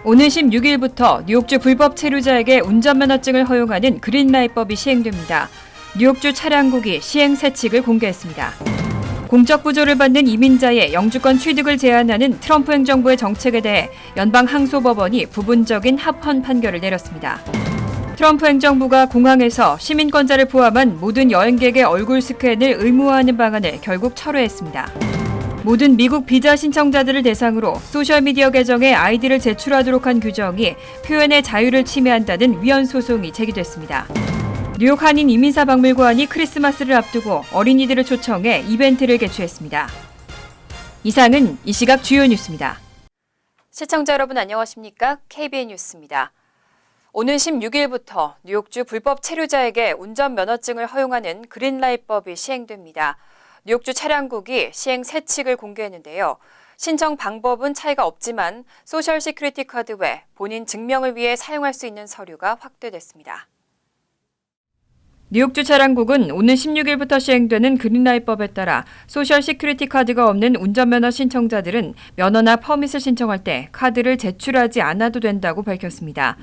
오는 16일부터 뉴욕주 불법 체류자에게 운전면허증을 허용하는 그린라이트법이 시행됩니다. 뉴욕주 차량국이 시행 세칙을 공개했습니다. 공적 부조를 받는 이민자의 영주권 취득을 제한하는 트럼프 행정부의 정책에 대해 연방 항소법원이 부분적인 합헌 판결을 내렸습니다. 트럼프 행정부가 공항에서 시민권자를 포함한 모든 여행객의 얼굴 스캔을 의무화하는 방안을 결국 철회했습니다. 모든 미국 비자 신청자들을 대상으로 소셜미디어 계정에 아이디를 제출하도록 한 규정이 표현의 자유를 침해한다는 위헌 소송이 제기됐습니다. 뉴욕 한인 이민사 박물관이 크리스마스를 앞두고 어린이들을 초청해 이벤트를 개최했습니다. 이상은 이 시각 주요 뉴스입니다. 시청자 여러분 안녕하십니까? KBN 뉴스입니다. 오는 16일부터 뉴욕주 불법 체류자에게 운전면허증을 허용하는 그린라이트법이 시행됩니다. 뉴욕주 차량국이 시행 세칙을 공개했는데요. 신청 방법은 차이가 없지만 소셜 시큐리티 카드 외 본인 증명을 위해 사용할 수 있는 서류가 확대됐습니다. 뉴욕주 차량국은 오는 16일부터 시행되는 그린라이트법에 따라 소셜 시큐리티 카드가 없는 운전면허 신청자들은 면허나 퍼밋을 신청할 때 카드를 제출하지 않아도 된다고 밝혔습니다.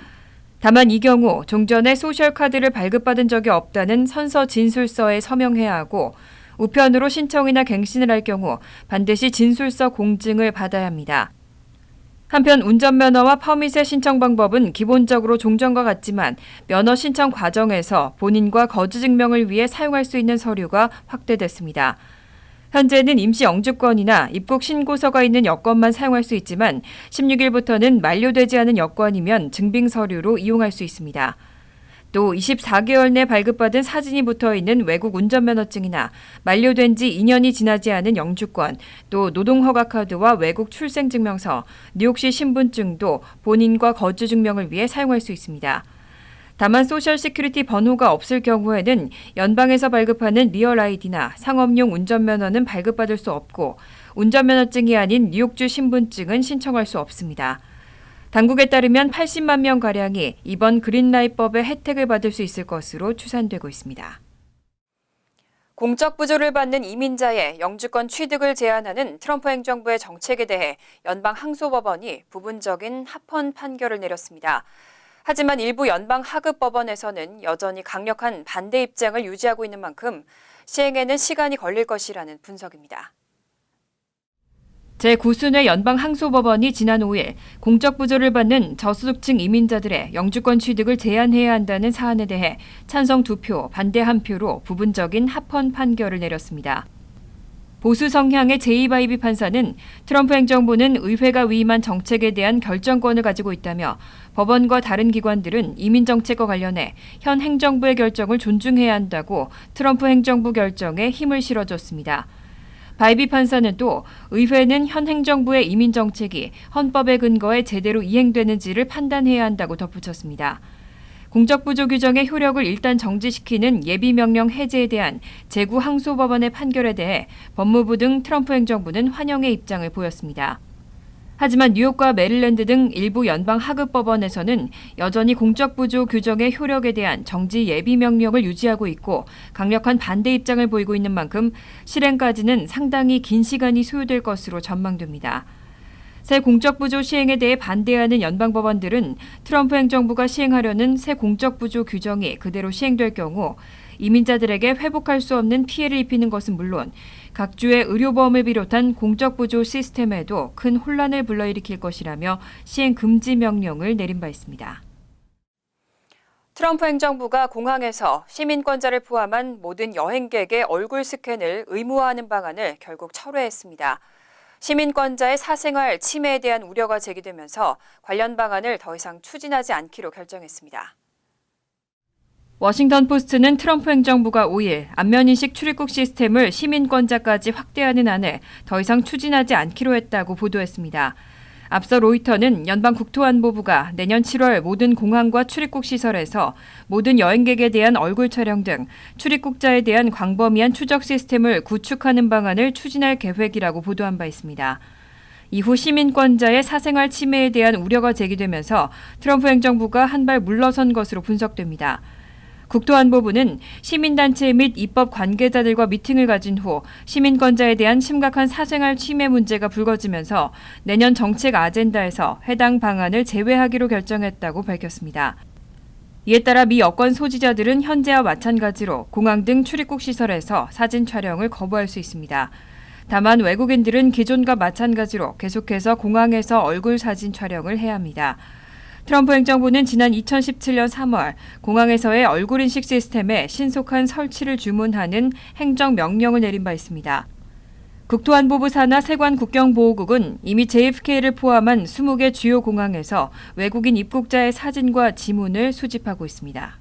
다만 이 경우 종전에 소셜 카드를 발급받은 적이 없다는 선서 진술서에 서명해야 하고 우편으로 신청이나 갱신을 할 경우 반드시 진술서 공증을 받아야 합니다. 한편 운전면허와 퍼밋의 신청 방법은 기본적으로 종전과 같지만 면허 신청 과정에서 본인과 거주 증명을 위해 사용할 수 있는 서류가 확대됐습니다. 현재는 임시 영주권이나 입국 신고서가 있는 여권만 사용할 수 있지만 16일부터는 만료되지 않은 여권이면 증빙 서류로 이용할 수 있습니다. 또 24개월 내 발급받은 사진이 붙어있는 외국 운전면허증이나 만료된 지 2년이 지나지 않은 영주권, 또 노동허가카드와 외국 출생증명서, 뉴욕시 신분증도 본인과 거주 증명을 위해 사용할 수 있습니다. 다만 소셜 시큐리티 번호가 없을 경우에는 연방에서 발급하는 리얼 아이디나 상업용 운전면허는 발급받을 수 없고 운전면허증이 아닌 뉴욕주 신분증은 신청할 수 없습니다. 당국에 따르면 80만 명가량이 이번 그린라이트법의 혜택을 받을 수 있을 것으로 추산되고 있습니다. 공적 부조를 받는 이민자의 영주권 취득을 제한하는 트럼프 행정부의 정책에 대해 연방 항소법원이 부분적인 합헌 판결을 내렸습니다. 하지만 일부 연방 하급법원에서는 여전히 강력한 반대 입장을 유지하고 있는 만큼 시행에는 시간이 걸릴 것이라는 분석입니다. 제9순회 연방항소법원이 지난 5일 공적 부조를 받는 저소득층 이민자들의 영주권 취득을 제한해야 한다는 사안에 대해 찬성 2표, 반대 1표로 부분적인 합헌 판결을 내렸습니다. 보수 성향의 제이 바이비 판사는 트럼프 행정부는 의회가 위임한 정책에 대한 결정권을 가지고 있다며 법원과 다른 기관들은 이민 정책과 관련해 현 행정부의 결정을 존중해야 한다고 트럼프 행정부 결정에 힘을 실어줬습니다. 바이비 판사는 또 의회는 현 행정부의 이민 정책이 헌법의 근거에 제대로 이행되는지를 판단해야 한다고 덧붙였습니다. 공적 부조 규정의 효력을 일단 정지시키는 예비명령 해제에 대한 제9항소법원의 판결에 대해 법무부 등 트럼프 행정부는 환영의 입장을 보였습니다. 하지만 뉴욕과 메릴랜드 등 일부 연방 하급법원에서는 여전히 공적 부조 규정의 효력에 대한 정지 예비명령을 유지하고 있고 강력한 반대 입장을 보이고 있는 만큼 실행까지는 상당히 긴 시간이 소요될 것으로 전망됩니다. 새 공적 부조 시행에 대해 반대하는 연방법원들은 트럼프 행정부가 시행하려는 새 공적 부조 규정이 그대로 시행될 경우 이민자들에게 회복할 수 없는 피해를 입히는 것은 물론 각 주의 의료보험을 비롯한 공적 부조 시스템에도 큰 혼란을 불러일으킬 것이라며 시행 금지 명령을 내린 바 있습니다. 트럼프 행정부가 공항에서 시민권자를 포함한 모든 여행객의 얼굴 스캔을 의무화하는 방안을 결국 철회했습니다. 시민권자의 사생활 침해에 대한 우려가 제기되면서 관련 방안을 더 이상 추진하지 않기로 결정했습니다. 워싱턴 포스트는 트럼프 행정부가 5일 안면인식 출입국 시스템을 시민권자까지 확대하는 안을 더 이상 추진하지 않기로 했다고 보도했습니다. 앞서 로이터는 연방국토안보부가 내년 7월 모든 공항과 출입국 시설에서 모든 여행객에 대한 얼굴 촬영 등 출입국자에 대한 광범위한 추적 시스템을 구축하는 방안을 추진할 계획이라고 보도한 바 있습니다. 이후 시민권자의 사생활 침해에 대한 우려가 제기되면서 트럼프 행정부가 한 발 물러선 것으로 분석됩니다. 국토안보부는 시민단체 및 입법 관계자들과 미팅을 가진 후 시민권자에 대한 심각한 사생활 침해 문제가 불거지면서 내년 정책 아젠다에서 해당 방안을 제외하기로 결정했다고 밝혔습니다. 이에 따라 미 여권 소지자들은 현재와 마찬가지로 공항 등 출입국 시설에서 사진 촬영을 거부할 수 있습니다. 다만 외국인들은 기존과 마찬가지로 계속해서 공항에서 얼굴 사진 촬영을 해야 합니다. 트럼프 행정부는 지난 2017년 3월 공항에서의 얼굴 인식 시스템의 신속한 설치를 주문하는 행정명령을 내린 바 있습니다. 국토안보부 산하 세관 국경보호국은 이미 JFK를 포함한 20개 주요 공항에서 외국인 입국자의 사진과 지문을 수집하고 있습니다.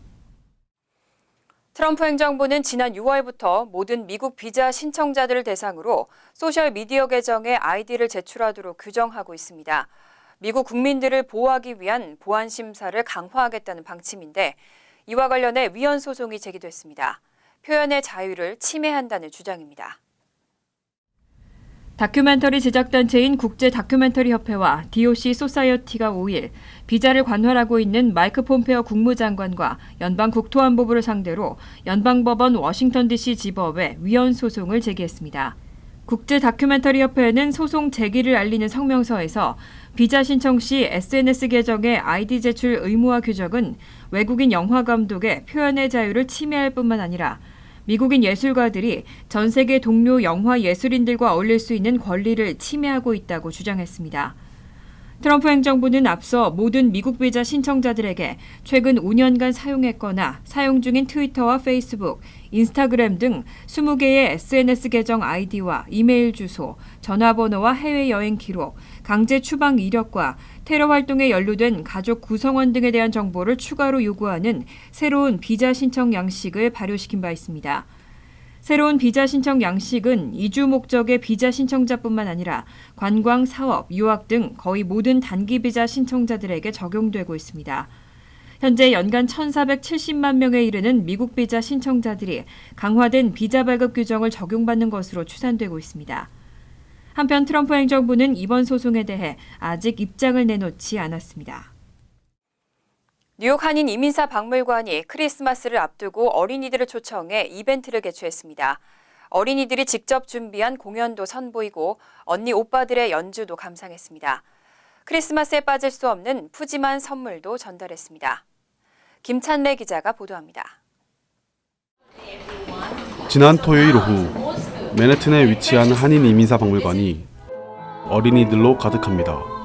트럼프 행정부는 지난 6월부터 모든 미국 비자 신청자들을 대상으로 소셜미디어 계정에 아이디를 제출하도록 규정하고 있습니다. 미국 국민들을 보호하기 위한 보안 심사를 강화하겠다는 방침인데 이와 관련해 위헌 소송이 제기됐습니다. 표현의 자유를 침해한다는 주장입니다. 다큐멘터리 제작단체인 국제 다큐멘터리 협회와 DOC 소사이어티가 5일 비자를 관할하고 있는 마이크 폼페어 국무장관과 연방 국토안보부를 상대로 연방법원 워싱턴 DC 지법에 위헌 소송을 제기했습니다. 국제 다큐멘터리 협회는 소송 제기를 알리는 성명서에서 비자 신청 시 SNS 계정의 아이디 제출 의무화 규정은 외국인 영화 감독의 표현의 자유를 침해할 뿐만 아니라 미국인 예술가들이 전 세계 동료 영화 예술인들과 어울릴 수 있는 권리를 침해하고 있다고 주장했습니다. 트럼프 행정부는 앞서 모든 미국 비자 신청자들에게 최근 5년간 사용했거나 사용 중인 트위터와 페이스북, 인스타그램 등 20개의 SNS 계정 아이디와 이메일 주소, 전화번호와 해외여행 기록, 강제 추방 이력과 테러 활동에 연루된 가족 구성원 등에 대한 정보를 추가로 요구하는 새로운 비자 신청 양식을 발효시킨 바 있습니다. 새로운 비자 신청 양식은 이주 목적의 비자 신청자뿐만 아니라 관광, 사업, 유학 등 거의 모든 단기 비자 신청자들에게 적용되고 있습니다. 현재 연간 1,470만 명에 이르는 미국 비자 신청자들이 강화된 비자 발급 규정을 적용받는 것으로 추산되고 있습니다. 한편 트럼프 행정부는 이번 소송에 대해 아직 입장을 내놓지 않았습니다. 뉴욕 한인 이민사 박물관이 크리스마스를 앞두고 어린이들을 초청해 이벤트를 개최했습니다. 어린이들이 직접 준비한 공연도 선보이고 언니 오빠들의 연주도 감상했습니다. 크리스마스에 빠질 수 없는 푸짐한 선물도 전달했습니다. 김찬래 기자가 보도합니다. 지난 토요일 오후 맨해튼에 위치한 한인 이민사 박물관이 어린이들로 가득합니다.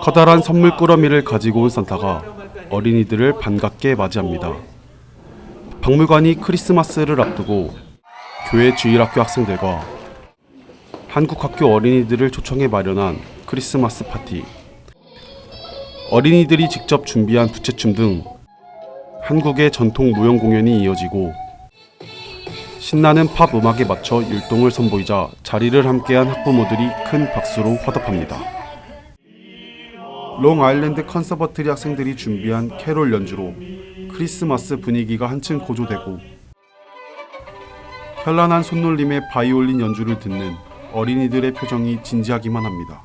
커다란 선물 꾸러미를 가지고 온 산타가 어린이들을 반갑게 맞이합니다. 박물관이 크리스마스를 앞두고 교회 주일학교 학생들과 한국 학교 어린이들을 초청해 마련한 크리스마스 파티. 어린이들이 직접 준비한 부채춤 등 한국의 전통 무용 공연이 이어지고 신나는 팝 음악에 맞춰 율동을 선보이자 자리를 함께한 학부모들이 큰 박수로 화답합니다. 롱아일랜드 컨서버터리 학생들이 준비한 캐롤 연주로 크리스마스 분위기가 한층 고조되고 현란한 손놀림의 바이올린 연주를 듣는 어린이들의 표정이 진지하기만 합니다.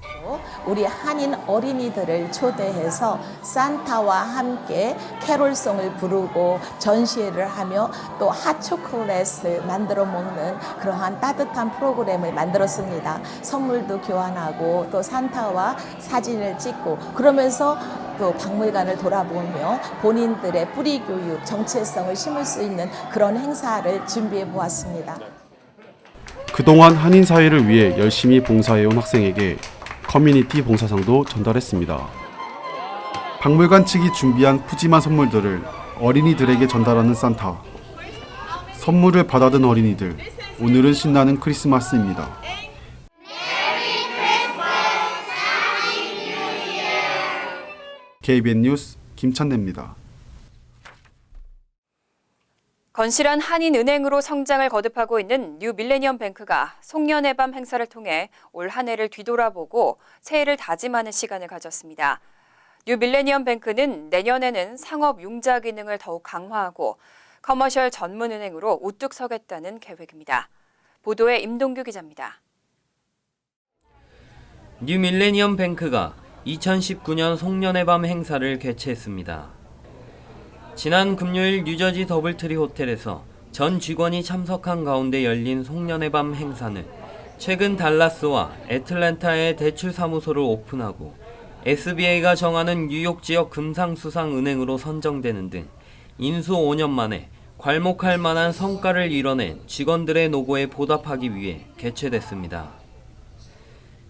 우리 한인 어린이들을 초대해서 산타와 함께 캐롤송을 부르고 전시회를 하며 또 핫초콜릿을 만들어 먹는 그러한 따뜻한 프로그램을 만들었습니다. 선물도 교환하고 또 산타와 사진을 찍고 그러면서 또 박물관을 돌아보며 본인들의 뿌리 교육, 정체성을 심을 수 있는 그런 행사를 준비해 보았습니다. 그동안 한인 사회를 위해 열심히 봉사해온 학생에게 커뮤니티 봉사상도 전달했습니다. 박물관 측이 준비한 푸짐한 선물들을 어린이들에게 전달하는 산타. 선물을 받아든 어린이들, 오늘은 신나는 크리스마스입니다. KBN 뉴스 김찬래입니다. 건실한 한인은행으로 성장을 거듭하고 있는 뉴 밀레니엄 뱅크가 송년회 밤 행사를 통해 올 한 해를 뒤돌아보고 새해를 다짐하는 시간을 가졌습니다. 뉴 밀레니엄 뱅크는 내년에는 상업 융자 기능을 더욱 강화하고 커머셜 전문은행으로 우뚝 서겠다는 계획입니다. 보도에 임동규 기자입니다. 뉴 밀레니엄 뱅크가 2019년 송년회 밤 행사를 개최했습니다. 지난 금요일 뉴저지 더블트리 호텔에서 전 직원이 참석한 가운데 열린 송년회 밤 행사는 최근 달라스와 애틀랜타에 대출 사무소를 오픈하고 SBA가 정하는 뉴욕 지역 금상수상 은행으로 선정되는 등 인수 5년 만에 괄목할 만한 성과를 이뤄낸 직원들의 노고에 보답하기 위해 개최됐습니다.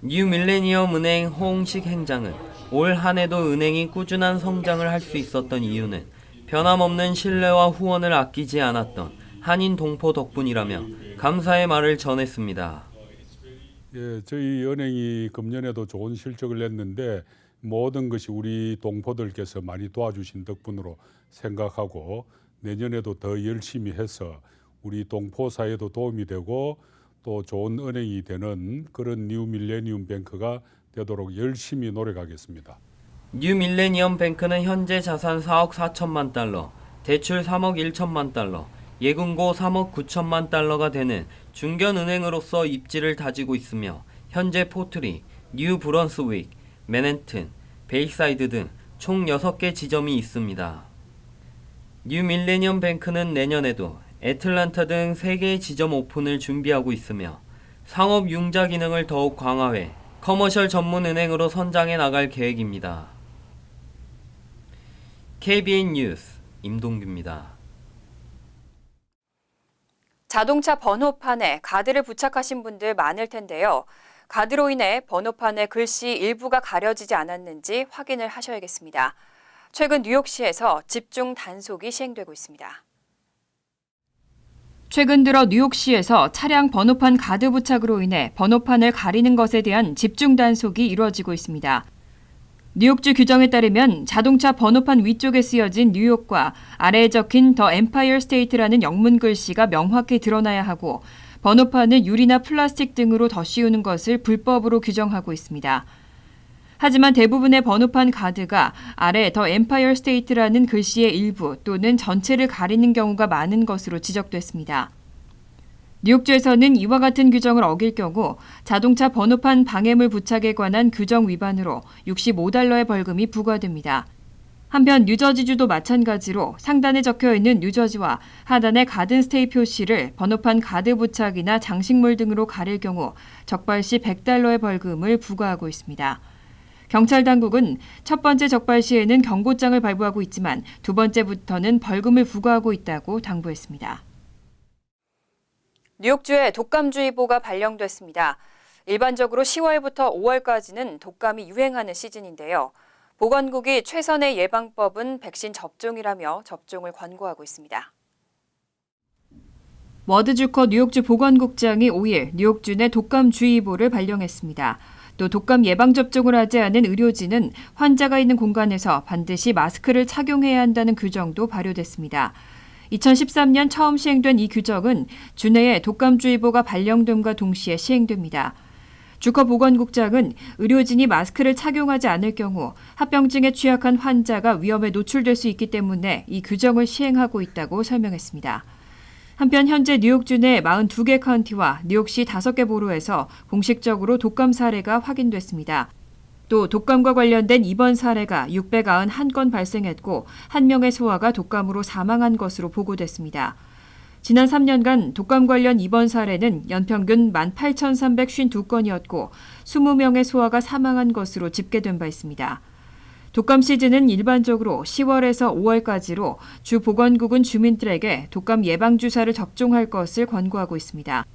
뉴 밀레니엄 은행 호응식 행장은 올 한 해도 은행이 꾸준한 성장을 할 수 있었던 이유는 변함없는 신뢰와 후원을 아끼지 않았던 한인 동포 덕분이라며 감사의 말을 전했습니다. 예, 저희 은행이 금년에도 좋은 실적을 냈는데 모든 것이 우리 동포들께서 많이 도와주신 덕분으로 생각하고 내년에도 더 열심히 해서 우리 동포 사회도 도움이 되고 또 좋은 은행이 되는 그런 뉴 밀레니엄 뱅크가 되도록 열심히 노력하겠습니다. 뉴 밀레니엄 뱅크는 현재 자산 4억 4천만 달러, 대출 3억 1천만 달러, 예금고 3억 9천만 달러가 되는 중견 은행으로서 입지를 다지고 있으며 현재 포트리, 뉴 브런스윅, 맨해튼, 베이사이드 등 총 6개 지점이 있습니다. 뉴 밀레니엄 뱅크는 내년에도 애틀랜타 등 3개의 지점 오픈을 준비하고 있으며 상업 융자 기능을 더욱 강화해 커머셜 전문 은행으로 선장해 나갈 계획입니다. KBN 뉴스 임동규입니다. 자동차 번호판에 가드를 부착하신 분들 많을 텐데요. 가드로 인해 번호판의 글씨 일부가 가려지지 않았는지 확인을 하셔야겠습니다. 최근 뉴욕시에서 집중 단속이 시행되고 있습니다. 최근 들어 뉴욕시에서 차량 번호판 가드 부착으로 인해 번호판을 가리는 것에 대한 집중 단속이 이루어지고 있습니다. 뉴욕주 규정에 따르면 자동차 번호판 위쪽에 쓰여진 뉴욕과 아래에 적힌 더 엠파이어 스테이트라는 영문 글씨가 명확히 드러나야 하고 번호판을 유리나 플라스틱 등으로 덧씌우는 것을 불법으로 규정하고 있습니다. 하지만 대부분의 번호판 가드가 아래 더 엠파이어 스테이트라는 글씨의 일부 또는 전체를 가리는 경우가 많은 것으로 지적됐습니다. 뉴욕주에서는 이와 같은 규정을 어길 경우 자동차 번호판 방해물 부착에 관한 규정 위반으로 $65의 벌금이 부과됩니다. 한편 뉴저지주도 마찬가지로 상단에 적혀있는 뉴저지와 하단의 가든스테이 표시를 번호판 가드 부착이나 장식물 등으로 가릴 경우 적발 시 $100의 벌금을 부과하고 있습니다. 경찰 당국은 첫 번째 적발 시에는 경고장을 발부하고 있지만 두 번째부터는 벌금을 부과하고 있다고 당부했습니다. 뉴욕주에 독감주의보가 발령됐습니다. 일반적으로 10월부터 5월까지는 독감이 유행하는 시즌인데요. 보건국이 최선의 예방법은 백신 접종이라며 접종을 권고하고 있습니다. 워드 주커 뉴욕주 보건국장이 5일 뉴욕주 내 독감주의보를 발령했습니다. 또 독감 예방접종을 하지 않은 의료진은 환자가 있는 공간에서 반드시 마스크를 착용해야 한다는 규정도 발효됐습니다. 2013년 처음 시행된 이 규정은 주내에 독감주의보가 발령됨과 동시에 시행됩니다. 주커 보건국장은 의료진이 마스크를 착용하지 않을 경우 합병증에 취약한 환자가 위험에 노출될 수 있기 때문에 이 규정을 시행하고 있다고 설명했습니다. 한편 현재 뉴욕주 내 42개 카운티와 뉴욕시 5개 보로에서 공식적으로 독감 사례가 확인됐습니다. 또 독감과 관련된 입원 사례가 691건 발생했고 1명의 소아가 독감으로 사망한 것으로 보고됐습니다. 지난 3년간 독감 관련 입원 사례는 연평균 18,352건이었고 20명의 소아가 사망한 것으로 집계된 바 있습니다. 독감 시즌은 일반적으로 10월에서 5월까지로 주 보건국은 주민들에게 독감 예방주사를 접종할 것을 권고하고 있습니다.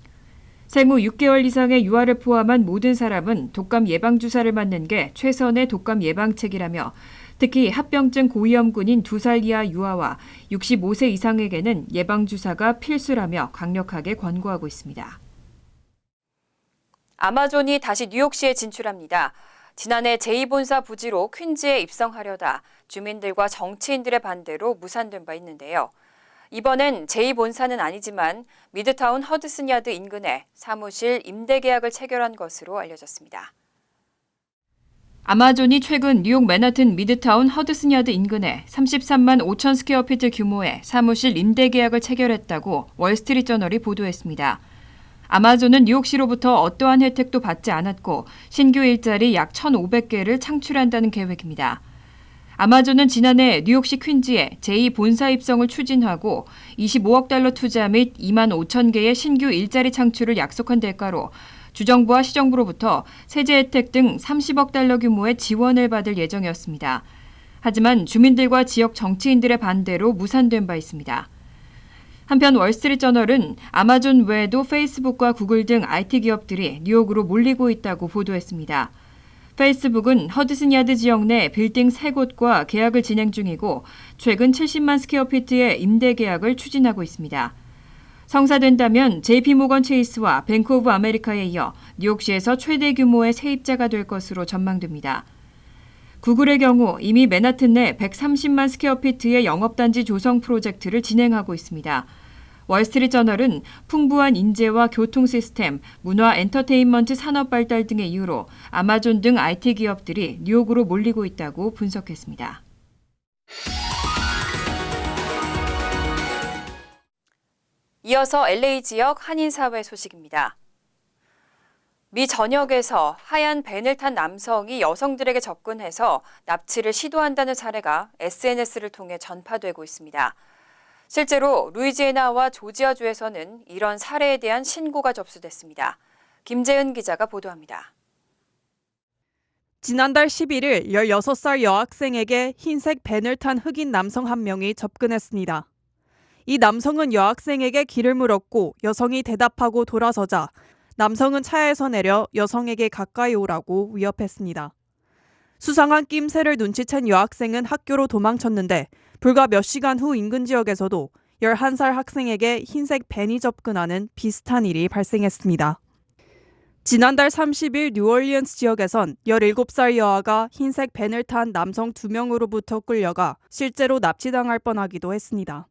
생후 6개월 이상의 유아를 포함한 모든 사람은 독감 예방주사를 맞는 게 최선의 독감 예방책이라며 특히 합병증 고위험군인 2살 이하 유아와 65세 이상에게는 예방주사가 필수라며 강력하게 권고하고 있습니다. 아마존이 다시 뉴욕시에 진출합니다. 지난해 제2본사 부지로 퀸즈에 입성하려다 주민들과 정치인들의 반대로 무산된 바 있는데요. 이번엔 제2본사는 아니지만 미드타운 허드슨야드 인근에 사무실 임대 계약을 체결한 것으로 알려졌습니다. 아마존이 최근 뉴욕 맨하튼 미드타운 허드슨야드 인근에 33만 5천 스퀘어피트 규모의 사무실 임대 계약을 체결했다고 월스트리트저널이 보도했습니다. 아마존은 뉴욕시로부터 어떠한 혜택도 받지 않았고 신규 일자리 약 1,500개를 창출한다는 계획입니다. 아마존은 지난해 뉴욕시 퀸즈에 제2본사 입성을 추진하고 25억 달러 투자 및 2만 5천 개의 신규 일자리 창출을 약속한 대가로 주정부와 시정부로부터 세제 혜택 등 30억 달러 규모의 지원을 받을 예정이었습니다. 하지만 주민들과 지역 정치인들의 반대로 무산된 바 있습니다. 한편 월스트리트저널은 아마존 외에도 페이스북과 구글 등 IT 기업들이 뉴욕으로 몰리고 있다고 보도했습니다. 페이스북은 허드슨야드 지역 내 빌딩 3곳과 계약을 진행 중이고 최근 70만 스퀘어피트의 임대 계약을 추진하고 있습니다. 성사된다면 JP모건 체이스와 뱅크 오브 아메리카에 이어 뉴욕시에서 최대 규모의 세입자가 될 것으로 전망됩니다. 구글의 경우 이미 맨하튼 내 130만 스퀘어피트의 영업단지 조성 프로젝트를 진행하고 있습니다. 월스트리트저널은 풍부한 인재와 교통 시스템, 문화 엔터테인먼트 산업 발달 등의 이유로 아마존 등 IT 기업들이 뉴욕으로 몰리고 있다고 분석했습니다. 이어서 LA 지역 한인사회 소식입니다. 미 전역에서 하얀 밴을 탄 남성이 여성들에게 접근해서 납치를 시도한다는 사례가 SNS를 통해 전파되고 있습니다. 실제로 루이지애나와 조지아주에서는 이런 사례에 대한 신고가 접수됐습니다. 김재은 기자가 보도합니다. 지난달 11일 16살 여학생에게 흰색 밴을 탄 흑인 남성 한 명이 접근했습니다. 이 남성은 여학생에게 길을 물었고 여성이 대답하고 돌아서자 남성은 차에서 내려 여성에게 가까이 오라고 위협했습니다. 수상한 낌새를 눈치챈 여학생은 학교로 도망쳤는데 불과 몇 시간 후 인근 지역에서도 11살 학생에게 흰색 밴이 접근하는 비슷한 일이 발생했습니다. 지난달 30일 뉴올리언스 지역에선 17살 여아가 흰색 밴을 탄 남성 2명으로부터 끌려가 실제로 납치당할 뻔하기도 했습니다.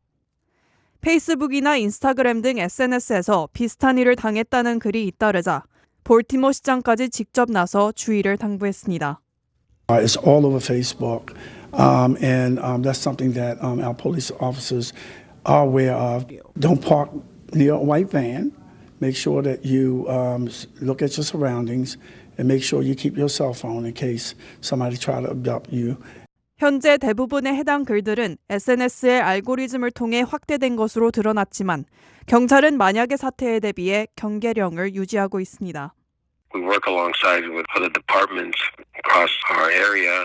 페이스북이나 인스타그램 등 SNS에서 비슷한 일을 당했다는 글이 잇따르자 볼티모 시장까지 직접 나서 주의를 당부했습니다. It's all over Facebook, and that's something that our police officers are aware of. Don't park near a white van. Make sure that you look at your surroundings and make sure you keep your cell phone in case somebody try to abduct you. 현재 대부분의 해당 글들은 SNS의 알고리즘을 통해 확대된 것으로 드러났지만 경찰은 만약의 사태에 대비해 경계령을 유지하고 있습니다. We work alongside with other departments across our area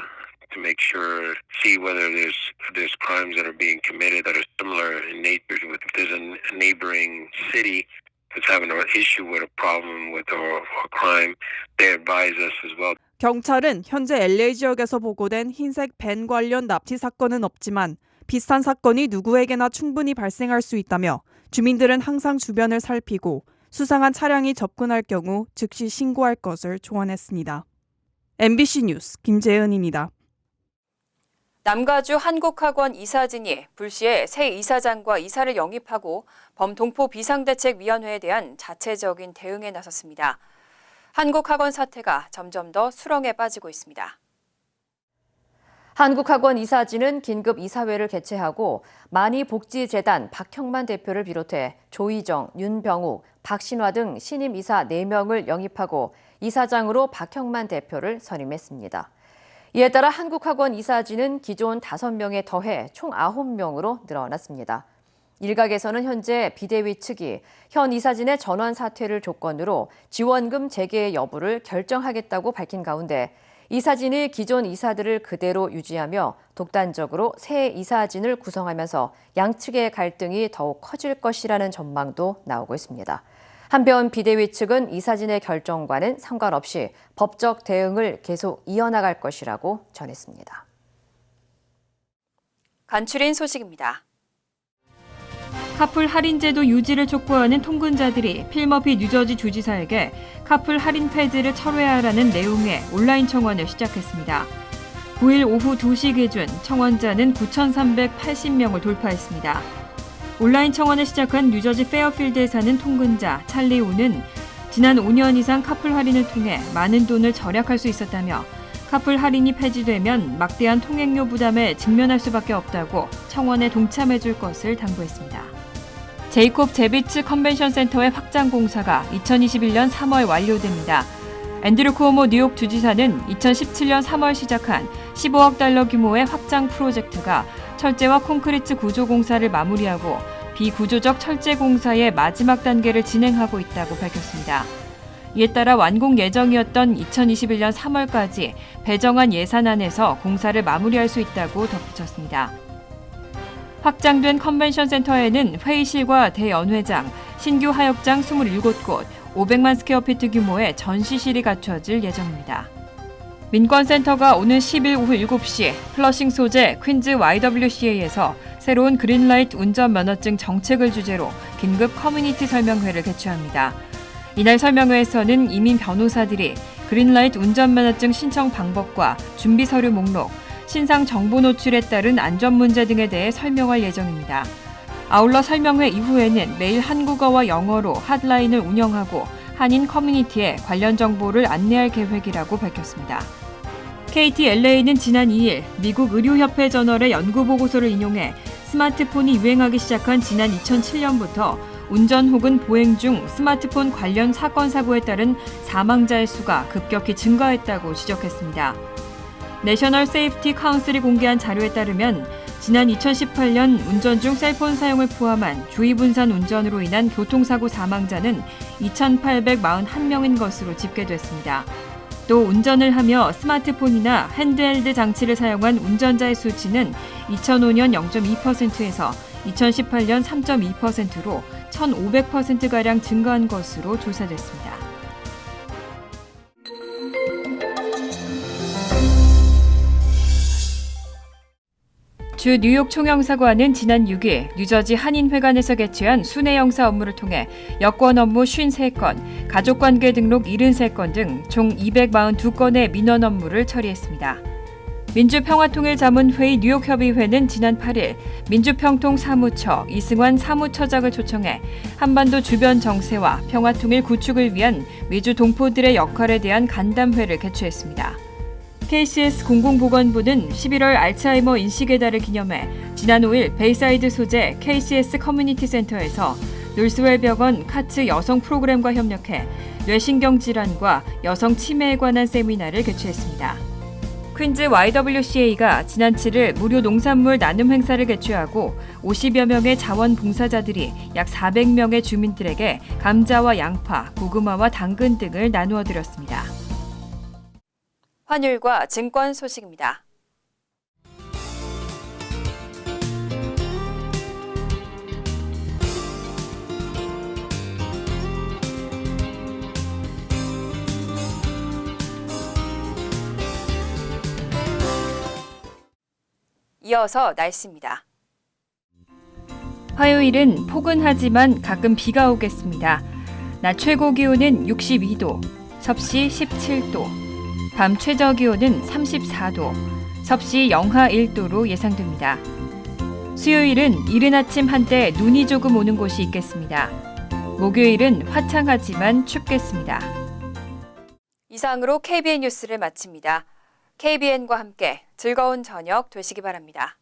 to make sure, see whether there's crimes that are being committed that are similar in nature. If there's a neighboring city that's having an issue with a problem with or crime, they advise us as well. 경찰은 현재 LA 지역에서 보고된 흰색 밴 관련 납치 사건은 없지만 비슷한 사건이 누구에게나 충분히 발생할 수 있다며 주민들은 항상 주변을 살피고 수상한 차량이 접근할 경우 즉시 신고할 것을 조언했습니다. MBC 뉴스 김재은입니다. 남가주 한국학원 이사진이 불시에 새 이사장과 이사를 영입하고 범동포 비상대책위원회에 대한 자체적인 대응에 나섰습니다. 한국학원 사태가 점점 더 수렁에 빠지고 있습니다. 한국학원 이사진은 긴급 이사회를 개최하고 만이복지재단 박형만 대표를 비롯해 조희정, 윤병욱, 박신화 등 신임 이사 4명을 영입하고 이사장으로 박형만 대표를 선임했습니다. 이에 따라 한국학원 이사진은 기존 5명에 더해 총 9명으로 늘어났습니다. 일각에서는 현재 비대위 측이 현 이사진의 전원 사퇴를 조건으로 지원금 재개 여부를 결정하겠다고 밝힌 가운데 이사진이 기존 이사들을 그대로 유지하며 독단적으로 새 이사진을 구성하면서 양측의 갈등이 더욱 커질 것이라는 전망도 나오고 있습니다. 한편 비대위 측은 이사진의 결정과는 상관없이 법적 대응을 계속 이어나갈 것이라고 전했습니다. 간추린 소식입니다. 카풀 할인제도 유지를 촉구하는 통근자들이 필머피 뉴저지 주지사에게 카풀 할인 폐지를 철회하라는 내용의 온라인 청원을 시작했습니다. 9일 오후 2시 기준 청원자는 9,380명을 돌파했습니다. 온라인 청원을 시작한 뉴저지 페어필드에 사는 통근자 찰리 우는 지난 5년 이상 카풀 할인을 통해 많은 돈을 절약할 수 있었다며 카풀 할인이 폐지되면 막대한 통행료 부담에 직면할 수밖에 없다고 청원에 동참해줄 것을 당부했습니다. 제이콥 제비츠 컨벤션 센터의 확장 공사가 2021년 3월 완료됩니다. 앤드류 쿠오모 뉴욕 주지사는 2017년 3월 시작한 15억 달러 규모의 확장 프로젝트가 철제와 콘크리트 구조 공사를 마무리하고 비구조적 철제 공사의 마지막 단계를 진행하고 있다고 밝혔습니다. 이에 따라 완공 예정이었던 2021년 3월까지 배정한 예산안에서 공사를 마무리할 수 있다고 덧붙였습니다. 확장된 컨벤션 센터에는 회의실과 대연회장, 신규 하역장 27곳, 500만 스퀘어피트 규모의 전시실이 갖춰질 예정입니다. 민권센터가 오는 10일 오후 7시 플러싱 소재 퀸즈 YWCA에서 새로운 그린라이트 운전면허증 정책을 주제로 긴급 커뮤니티 설명회를 개최합니다. 이날 설명회에서는 이민 변호사들이 그린라이트 운전면허증 신청 방법과 준비 서류 목록, 신상 정보 노출에 따른 안전 문제 등에 대해 설명할 예정입니다. 아울러 설명회 이후에는 매일 한국어와 영어로 핫라인을 운영하고 한인 커뮤니티에 관련 정보를 안내할 계획이라고 밝혔습니다. KTLA는 지난 2일 미국 의료협회 저널의 연구보고서를 인용해 스마트폰이 유행하기 시작한 지난 2007년부터 운전 혹은 보행 중 스마트폰 관련 사건 사고에 따른 사망자의 수가 급격히 증가했다고 지적했습니다. 내셔널 세이프티 카운슬이 공개한 자료에 따르면 지난 2018년 운전 중 셀폰 사용을 포함한 주의분산 운전으로 인한 교통사고 사망자는 2,841명인 것으로 집계됐습니다. 또 운전을 하며 스마트폰이나 핸드헬드 장치를 사용한 운전자의 수치는 2005년 0.2%에서 2018년 3.2%로 1,500%가량 증가한 것으로 조사됐습니다. 주 뉴욕 총영사관은 지난 6일 뉴저지 한인회관에서 개최한 순회 영사 업무를 통해 여권 업무 53건, 가족관계 등록 73건 등 총 242건의 민원 업무를 처리했습니다. 민주평화통일자문회의 뉴욕협의회는 지난 8일 민주평통 사무처 이승환 사무처장을 초청해 한반도 주변 정세와 평화통일 구축을 위한 미주 동포들의 역할에 대한 간담회를 개최했습니다. KCS 공공보건부는 11월 알츠하이머 인식의 달을 기념해 지난 5일 베이사이드 소재 KCS 커뮤니티 센터에서 놀스웰 병원 카츠 여성 프로그램과 협력해 뇌신경 질환과 여성 치매에 관한 세미나를 개최했습니다. 퀸즈 YWCA가 지난 7일 무료 농산물 나눔 행사를 개최하고 50여 명의 자원봉사자들이 약 400명의 주민들에게 감자와 양파, 고구마와 당근 등을 나누어 드렸습니다. 환율과 증권 소식입니다. 이어서 날씨입니다. 화요일은 포근하지만 가끔 비가 오겠습니다. 낮 최고 기온은 62도, 섭씨 17도, 밤 최저 기온은 34도, 섭씨 영하 1도로 예상됩니다. 수요일은 이른 아침 한때 눈이 조금 오는 곳이 있겠습니다. 목요일은 화창하지만 춥겠습니다. 이상으로 KBN 뉴스를 마칩니다. KBN과 함께 즐거운 저녁 되시기 바랍니다.